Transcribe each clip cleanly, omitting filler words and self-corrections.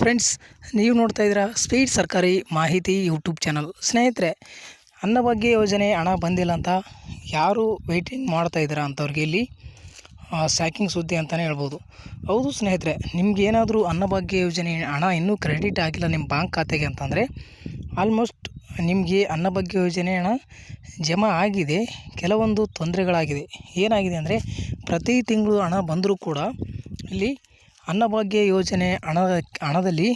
Friends, ನೀವು ನೋಡ್ತಾ ಇದ್ದೀರಾ ಸ್ಪೀಡ್ ಸರ್ಕಾರಿ ಮಾಹಿತಿ ಯೂಟ್ಯೂಬ್ ಚಾನಲ್. ಸ್ನೇಹಿತರೆ, ಅನ್ನಭಾಗ್ಯ ಯೋಜನೆ ಹಣ ಬಂದಿಲ್ಲ ಅಂತ ಯಾರು ವೆಯ್ಟಿಂಗ್ ಮಾಡ್ತಾ ಇದ್ದೀರಾ ಅಂಥವ್ರಿಗೆ ಇಲ್ಲಿ ಶಾಕಿಂಗ್ ಸುದ್ದಿ ಅಂತಲೇ ಹೇಳ್ಬೋದು. ಹೌದು ಸ್ನೇಹಿತರೆ, ನಿಮಗೇನಾದರೂ ಅನ್ನಭಾಗ್ಯ ಯೋಜನೆ ಹಣ ಇನ್ನೂ ಕ್ರೆಡಿಟ್ ಆಗಿಲ್ಲ ನಿಮ್ಮ ಬ್ಯಾಂಕ್ ಖಾತೆಗೆ ಅಂತಂದರೆ ಆಲ್ಮೋಸ್ಟ್ ನಿಮಗೆ ಅನ್ನಭಾಗ್ಯ ಯೋಜನೆ ಹಣ ಜಮಾ ಆಗಿದೆ. ಕೆಲವೊಂದು ತೊಂದರೆಗಳಾಗಿದೆ. ಏನಾಗಿದೆ ಅಂದರೆ, ಪ್ರತಿ ತಿಂಗಳು ಹಣ ಬಂದರೂ ಕೂಡ ಇಲ್ಲಿ ಅನ್ನಭಾಗ್ಯ ಯೋಜನೆ ಹಣದಲ್ಲಿ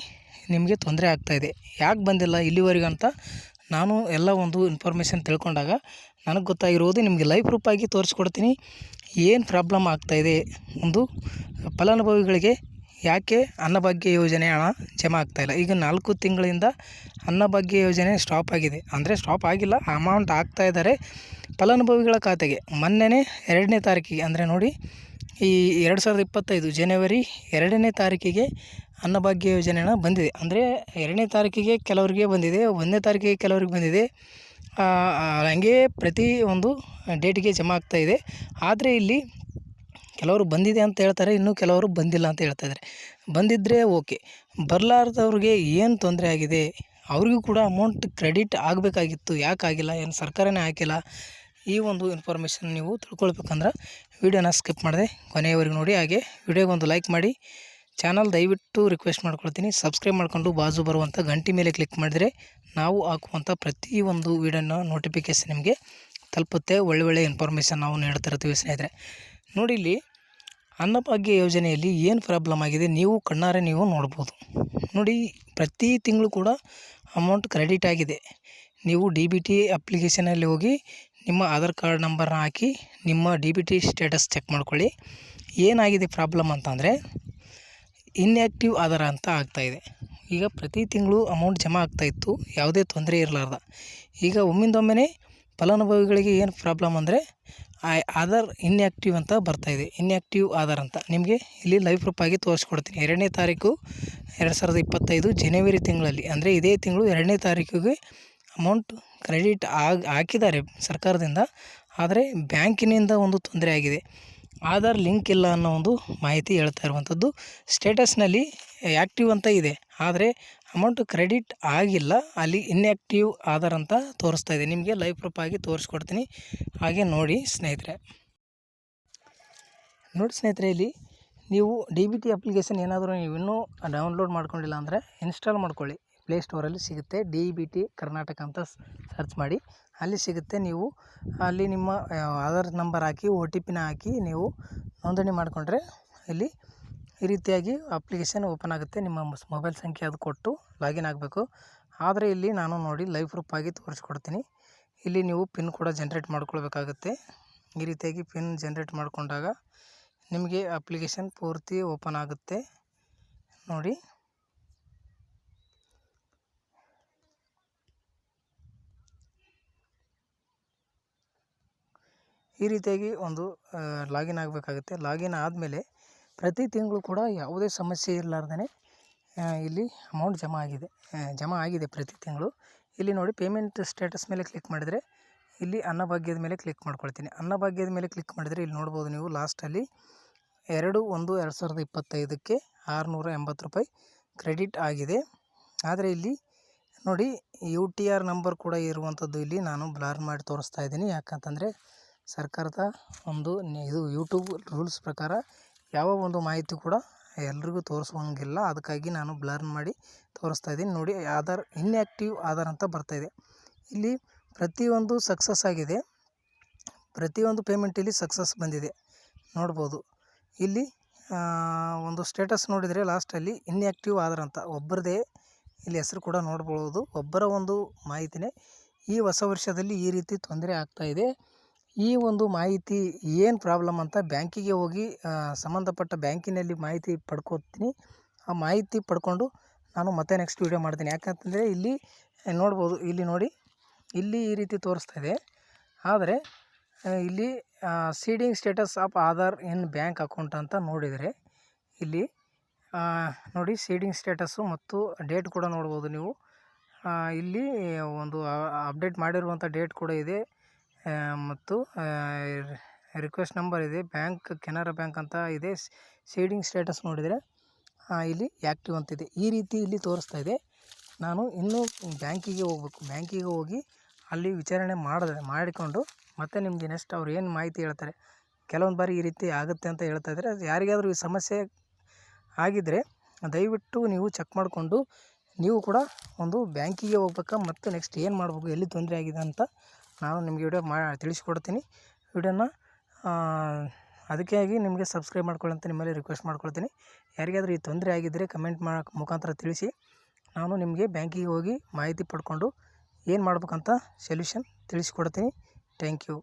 ನಿಮಗೆ ತೊಂದರೆ ಆಗ್ತಾಯಿದೆ. ಯಾಕೆ ಬಂದಿಲ್ಲ ಇಲ್ಲಿವರೆಗೆ ಅಂತ ನಾನು ಎಲ್ಲ ಒಂದು ಇನ್ಫಾರ್ಮೇಷನ್ ತಿಳ್ಕೊಂಡಾಗ ನನಗೆ ಗೊತ್ತಾಗಿರೋದು ನಿಮಗೆ ಲೈವ್ ಪ್ರೂಫಾಗಿ ತೋರಿಸ್ಕೊಡ್ತೀನಿ. ಏನು ಪ್ರಾಬ್ಲಮ್ ಆಗ್ತಾಯಿದೆ, ಒಂದು ಫಲಾನುಭವಿಗಳಿಗೆ ಯಾಕೆ ಅನ್ನಭಾಗ್ಯ ಯೋಜನೆ ಹಣ ಜಮಾ ಆಗ್ತಾಯಿಲ್ಲ. ಈಗ 4 ತಿಂಗಳಿಂದ ಅನ್ನಭಾಗ್ಯ ಯೋಜನೆ ಸ್ಟಾಪ್ ಆಗಿದೆ. ಅಂದರೆ ಸ್ಟಾಪ್ ಆಗಿಲ್ಲ, ಅಮೌಂಟ್ ಹಾಕ್ತಾಯಿದ್ದಾರೆ ಫಲಾನುಭವಿಗಳ ಖಾತೆಗೆ. ಮೊನ್ನೆನೇ 2ನೇ ತಾರೀಕಿಗೆ, ಅಂದರೆ ನೋಡಿ ಈ 2025 ಜನವರಿ 2ನೇ ತಾರೀಕಿಗೆ ಅನ್ನಭಾಗ್ಯ ಯೋಜನೆ ಹಣ ಬಂದಿದೆ. ಅಂದರೆ 2ನೇ ತಾರೀಕಿಗೆ ಕೆಲವರಿಗೆ ಬಂದಿದೆ, 1ನೇ ತಾರೀಕಿಗೆ ಕೆಲವ್ರಿಗೆ ಬಂದಿದೆ. ಹಂಗೆ ಪ್ರತಿ ಒಂದು ಡೇಟಿಗೆ ಜಮಾ ಆಗ್ತಾಯಿದೆ. ಆದರೆ ಇಲ್ಲಿ ಕೆಲವರು ಬಂದಿದೆ ಅಂತ ಹೇಳ್ತಾರೆ, ಇನ್ನೂ ಕೆಲವರು ಬಂದಿಲ್ಲ ಅಂತ ಹೇಳ್ತಾಯಿದ್ದಾರೆ. ಬಂದಿದ್ದರೆ ಓಕೆ, ಬರಲಾರ್ದವ್ರಿಗೆ ಏನು ತೊಂದರೆ ಆಗಿದೆ ಅವ್ರಿಗೂ ಕೂಡ ಅಮೌಂಟ್ ಕ್ರೆಡಿಟ್ ಆಗಬೇಕಾಗಿತ್ತು. ಯಾಕೆ ಆಗಿಲ್ಲ, ಏನು ಸರ್ಕಾರನೇ ಹಾಕಿಲ್ಲ? ಈ ಒಂದು ಇನ್ಫಾರ್ಮೇಷನ್ ನೀವು ತಿಳ್ಕೊಳ್ಬೇಕಂದ್ರೆ ವೀಡಿಯೋನ ಸ್ಕಿಪ್ ಮಾಡಿದೆ ಕೊನೆಯವರೆಗೂ ನೋಡಿ. ಹಾಗೆ ವಿಡಿಯೋಗೆ ಒಂದು ಲೈಕ್ ಮಾಡಿ, ಚಾನಲ್ ದಯವಿಟ್ಟು ರಿಕ್ವೆಸ್ಟ್ ಮಾಡ್ಕೊಳ್ತೀನಿ ಸಬ್ಸ್ಕ್ರೈಬ್ ಮಾಡಿಕೊಂಡು ಬಾಜು ಬರುವಂಥ ಗಂಟೆ ಮೇಲೆ ಕ್ಲಿಕ್ ಮಾಡಿದರೆ ನಾವು ಹಾಕುವಂಥ ಪ್ರತಿಯೊಂದು ವೀಡಿಯೋನ ನೋಟಿಫಿಕೇಷನ್ ನಿಮಗೆ ತಲುಪುತ್ತೆ. ಒಳ್ಳೆ ಇನ್ಫಾರ್ಮೇಷನ್ ನಾವು ನೀಡ್ತಿರ್ತೀವಿ ಸ್ನೇಹಿತರೆ. ನೋಡಿ, ಇಲ್ಲಿ ಅನ್ನಭಾಗ್ಯ ಯೋಜನೆಯಲ್ಲಿ ಏನು ಪ್ರಾಬ್ಲಮ್ ಆಗಿದೆ ನೀವು ಕಣ್ಣಾರೆ ನೀವು ನೋಡ್ಬೋದು. ನೋಡಿ, ಪ್ರತಿ ತಿಂಗಳು ಕೂಡ ಅಮೌಂಟ್ ಕ್ರೆಡಿಟ್ ಆಗಿದೆ. ನೀವು DBT ಅಪ್ಲಿಕೇಶನಲ್ಲಿ ಹೋಗಿ ನಿಮ್ಮ ಆಧಾರ್ ಕಾರ್ಡ್ ನಂಬರ್ನ ಹಾಕಿ ನಿಮ್ಮ DBT ಸ್ಟೇಟಸ್ ಚೆಕ್ ಮಾಡ್ಕೊಳ್ಳಿ. ಏನಾಗಿದೆ ಪ್ರಾಬ್ಲಮ್ ಅಂತಂದರೆ, ಇನ್ಯಾಕ್ಟಿವ್ ಆಧಾರ ಅಂತ ಆಗ್ತಾಯಿದೆ. ಈಗ ಪ್ರತಿ ತಿಂಗಳು ಅಮೌಂಟ್ ಜಮಾ ಆಗ್ತಾಯಿತ್ತು, ಯಾವುದೇ ತೊಂದರೆ ಇರಲಾರ್ದ. ಈಗ ಒಮ್ಮಿಂದೊಮ್ಮೆನೇ ಫಲಾನುಭವಿಗಳಿಗೆ ಏನು ಪ್ರಾಬ್ಲಮ್ ಅಂದರೆ ಆಧಾರ್ ಇನ್ಯಾಕ್ಟಿವ್ ಅಂತ ಬರ್ತಾಯಿದೆ. ಇನ್ಯಾಕ್ಟಿವ್ ಆಧಾರ್ ಅಂತ ನಿಮಗೆ ಇಲ್ಲಿ ಲೈವ್ ಪ್ರೂಫಾಗಿ ತೋರಿಸ್ಕೊಡ್ತೀನಿ. 2ನೇ ತಾರೀಕು 2025 ಜನವರಿ ತಿಂಗಳಲ್ಲಿ, ಅಂದರೆ ಇದೇ ತಿಂಗಳು 2ನೇ ತಾರೀಕಿಗೆ ಅಮೌಂಟ್ ಕ್ರೆಡಿಟ್ ಹಾಕಿದ್ದಾರೆ ಸರ್ಕಾರದಿಂದ. ಆದರೆ ಬ್ಯಾಂಕಿನಿಂದ ಒಂದು ತೊಂದರೆ ಆಗಿದೆ. ಆಧಾರ್ ಲಿಂಕ್ ಇಲ್ಲ ಅನ್ನೋ ಒಂದು ಮಾಹಿತಿ ಹೇಳ್ತಾ ಇರುವಂಥದ್ದು. ಸ್ಟೇಟಸ್ನಲ್ಲಿ ಆ್ಯಕ್ಟಿವ್ ಅಂತ ಇದೆ, ಆದರೆ ಅಮೌಂಟ್ ಕ್ರೆಡಿಟ್ ಆಗಿಲ್ಲ. ಅಲ್ಲಿ ಇನ್ಯಾಕ್ಟಿವ್ ಆಧಾರ್ ಅಂತ ತೋರಿಸ್ತಾ ಇದೆ. ನಿಮಗೆ ಲೈವ್ ಪ್ರೂಫಾಗಿ ತೋರಿಸ್ಕೊಡ್ತೀನಿ. ಹಾಗೆ ನೋಡಿ ಸ್ನೇಹಿತರೆ. ಇಲ್ಲಿ ನೀವು DBT ಅಪ್ಲಿಕೇಶನ್ ಏನಾದರೂ ನೀವು ಇನ್ನೂ ಡೌನ್ಲೋಡ್ ಮಾಡ್ಕೊಂಡಿಲ್ಲ ಅಂದರೆ ಇನ್ಸ್ಟಾಲ್ ಮಾಡ್ಕೊಳ್ಳಿ. ಪ್ಲೇಸ್ಟೋರಲ್ಲಿ ಸಿಗುತ್ತೆ. DBT ಕರ್ನಾಟಕ ಅಂತ ಸರ್ಚ್ ಮಾಡಿ, ಅಲ್ಲಿ ಸಿಗುತ್ತೆ. ನೀವು ಅಲ್ಲಿ ನಿಮ್ಮ ಆಧಾರ್ ನಂಬರ್ ಹಾಕಿ OTP ಹಾಕಿ ನೀವು ನೋಂದಣಿ ಮಾಡಿಕೊಂಡ್ರೆ ಇಲ್ಲಿ ಈ ರೀತಿಯಾಗಿ ಅಪ್ಲಿಕೇಶನ್ ಓಪನ್ ಆಗುತ್ತೆ. ನಿಮ್ಮ ಮೊಬೈಲ್ ಸಂಖ್ಯೆ ಅದು ಕೊಟ್ಟು ಲಾಗಿನ್ ಆಗಬೇಕು. ಆದರೆ ಇಲ್ಲಿ ನಾನು ನೋಡಿ ಲೈವ್ ಪ್ರೂಫಾಗಿ ತೋರಿಸ್ಕೊಡ್ತೀನಿ. ಇಲ್ಲಿ ನೀವು ಪಿನ್ ಕೂಡ ಜನ್ರೇಟ್ ಮಾಡ್ಕೊಳ್ಬೇಕಾಗುತ್ತೆ. ಈ ರೀತಿಯಾಗಿ ಪಿನ್ ಜನ್ರೇಟ್ ಮಾಡಿಕೊಂಡಾಗ ನಿಮಗೆ ಅಪ್ಲಿಕೇಶನ್ ಪೂರ್ತಿ ಓಪನ್ ಆಗುತ್ತೆ. ನೋಡಿ, ಈ ರೀತಿಯಾಗಿ ಒಂದು ಲಾಗಿನ್ ಆಗಬೇಕಾಗುತ್ತೆ. ಲಾಗಿನ್ ಆದಮೇಲೆ ಪ್ರತಿ ತಿಂಗಳು ಕೂಡ ಯಾವುದೇ ಸಮಸ್ಯೆ ಇರಲಾರ್ದೇ ಇಲ್ಲಿ ಅಮೌಂಟ್ ಜಮಾ ಆಗಿದೆ ಪ್ರತಿ ತಿಂಗಳು. ಇಲ್ಲಿ ನೋಡಿ, ಪೇಮೆಂಟ್ ಸ್ಟೇಟಸ್ ಮೇಲೆ ಕ್ಲಿಕ್ ಮಾಡಿದರೆ ಇಲ್ಲಿ ಅನ್ನಭಾಗ್ಯದ ಮೇಲೆ ಕ್ಲಿಕ್ ಮಾಡ್ಕೊಳ್ತೀನಿ. ಅನ್ನಭಾಗ್ಯದ ಮೇಲೆ ಕ್ಲಿಕ್ ಮಾಡಿದರೆ ಇಲ್ಲಿ ನೋಡ್ಬೋದು ನೀವು, ಲಾಸ್ಟಲ್ಲಿ 2/1/2025ಕ್ಕೆ 680 ರೂಪಾಯಿ ಕ್ರೆಡಿಟ್ ಆಗಿದೆ. ಆದರೆ ಇಲ್ಲಿ ನೋಡಿ, UTR ನಂಬರ್ ಕೂಡ ಇರುವಂಥದ್ದು ಇಲ್ಲಿ ನಾನು ಬ್ಲರ್ ಮಾಡಿ ತೋರಿಸ್ತಾ ಇದ್ದೀನಿ. ಯಾಕಂತಂದರೆ ಸರ್ಕಾರದ ಒಂದು ಇದು ಯೂಟ್ಯೂಬ್ ರೂಲ್ಸ್ ಪ್ರಕಾರ ಯಾವ ಒಂದು ಮಾಹಿತಿ ಕೂಡ ಎಲ್ರಿಗೂ ತೋರಿಸುವಂಗಿಲ್ಲ. ಅದಕ್ಕಾಗಿ ನಾನು ಬ್ಲರ್ ಮಾಡಿ ತೋರಿಸ್ತಾ ಇದ್ದೀನಿ. ನೋಡಿ, ಆಧಾರ್ ಇನ್ಯಾಕ್ಟಿವ್ ಆಧಾರ್ ಅಂತ ಬರ್ತಾಯಿದೆ. ಇಲ್ಲಿ ಪ್ರತಿಯೊಂದು ಸಕ್ಸಸ್ ಆಗಿದೆ. ಪ್ರತಿಯೊಂದು ಪೇಮೆಂಟ್ ಇಲ್ಲಿ ಸಕ್ಸಸ್ ಬಂದಿದೆ ನೋಡ್ಬೋದು. ಇಲ್ಲಿ ಒಂದು ಸ್ಟೇಟಸ್ ನೋಡಿದರೆ ಲಾಸ್ಟಲ್ಲಿ ಇನ್ಯಾಕ್ಟಿವ್ ಆಧಾರ್ ಅಂತ ಒಬ್ಬರದೇ ಇಲ್ಲಿ ಹೆಸರು ಕೂಡ ನೋಡ್ಬೋದು. ಒಬ್ಬರ ಒಂದು ಮಾಹಿತಿನೇ ಈ ಹೊಸ ವರ್ಷದಲ್ಲಿ ಈ ರೀತಿ ತೊಂದರೆ ಆಗ್ತಾಯಿದೆ. ಈ ಒಂದು ಮಾಹಿತಿ ಏನು ಪ್ರಾಬ್ಲಮ್ ಅಂತ ಬ್ಯಾಂಕಿಗೆ ಹೋಗಿ ಸಂಬಂಧಪಟ್ಟ ಬ್ಯಾಂಕಿನಲ್ಲಿ ಮಾಹಿತಿ ಪಡ್ಕೊತೀನಿ. ಆ ಮಾಹಿತಿ ಪಡ್ಕೊಂಡು ನಾನು ಮತ್ತೆ ನೆಕ್ಸ್ಟ್ ವೀಡಿಯೋ ಮಾಡ್ತೀನಿ. ಯಾಕಂತಂದರೆ ಇಲ್ಲಿ ನೋಡ್ಬೋದು, ಇಲ್ಲಿ ನೋಡಿ, ಇಲ್ಲಿ ಈ ರೀತಿ ತೋರಿಸ್ತಾ ಇದೆ. ಆದರೆ ಇಲ್ಲಿ seeding status of Aadhaar in bank account ಅಂತ ನೋಡಿದರೆ ಇಲ್ಲಿ ನೋಡಿ, ಸೀಡಿಂಗ್ ಸ್ಟೇಟಸ್ಸು ಮತ್ತು ಡೇಟ್ ಕೂಡ ನೋಡ್ಬೋದು ನೀವು. ಇಲ್ಲಿ ಒಂದು ಅಪ್ಡೇಟ್ ಮಾಡಿರುವಂಥ ಡೇಟ್ ಕೂಡ ಇದೆ ಮತ್ತು ರಿಕ್ವೆಸ್ಟ್ ನಂಬರ್ ಇದೆ. ಬ್ಯಾಂಕ್ ಕೆನರಾ ಬ್ಯಾಂಕ್ ಅಂತ ಇದೆ. ಸೀಡಿಂಗ್ ಸ್ಟೇಟಸ್ ನೋಡಿದರೆ ಇಲ್ಲಿ ಆ್ಯಕ್ಟಿವ್ ಅಂತಿದೆ. ಈ ರೀತಿ ಇಲ್ಲಿ ತೋರಿಸ್ತಾ ಇದೆ. ನಾನು ಇನ್ನೂ ಬ್ಯಾಂಕಿಗೆ ಹೋಗ್ಬೇಕು. ಬ್ಯಾಂಕಿಗೆ ಹೋಗಿ ಅಲ್ಲಿ ವಿಚಾರಣೆ ಮಾಡಿಕೊಂಡು ಮತ್ತೆ ನಿಮಗೆ ನೆಕ್ಸ್ಟ್ ಅವ್ರು ಏನು ಮಾಹಿತಿ ಹೇಳ್ತಾರೆ. ಕೆಲವೊಂದು ಬಾರಿ ಈ ರೀತಿ ಆಗುತ್ತೆ ಅಂತ ಹೇಳ್ತಾ ಇದ್ದಾರೆ. ಯಾರಿಗಾದರೂ ಈ ಸಮಸ್ಯೆ ಆಗಿದ್ದರೆ ದಯವಿಟ್ಟು ನೀವು ಚೆಕ್ ಮಾಡಿಕೊಂಡು ನೀವು ಕೂಡ ಒಂದು ಬ್ಯಾಂಕಿಗೆ ಹೋಗ್ಬೇಕಾ ಮತ್ತು ನೆಕ್ಸ್ಟ್ ಏನು ಮಾಡಬೇಕು, ಎಲ್ಲಿ ತೊಂದರೆ ಆಗಿದೆ ಅಂತ ನಾನು ನಿಮಗೆ ವಿಡಿಯೋ ತಿಳಿಸ್ಕೊಡ್ತೀನಿ. ವಿಡಿಯೋನ ಅದಕ್ಕಾಗಿ ನಿಮಗೆ ಸಬ್ಸ್ಕ್ರೈಬ್ ಮಾಡ್ಕೊಳ್ಳಿ ಅಂತ ನಿಮ್ಮಲ್ಲಿ ರಿಕ್ವೆಸ್ಟ್ ಮಾಡ್ಕೊಳ್ತೀನಿ. ಯಾರಿಗಾದರೂ ಈ ತೊಂದರೆ ಆಗಿದ್ದರೆ ಕಮೆಂಟ್ ಮುಖಾಂತರ ತಿಳಿಸಿ. ನಾನು ನಿಮಗೆ ಬ್ಯಾಂಕಿಗೆ ಹೋಗಿ ಮಾಹಿತಿ ಪಡ್ಕೊಂಡು ಏನು ಮಾಡ್ಬೇಕಂತ ಸೊಲ್ಯೂಷನ್ ತಿಳಿಸ್ಕೊಡ್ತೀನಿ. Thank you.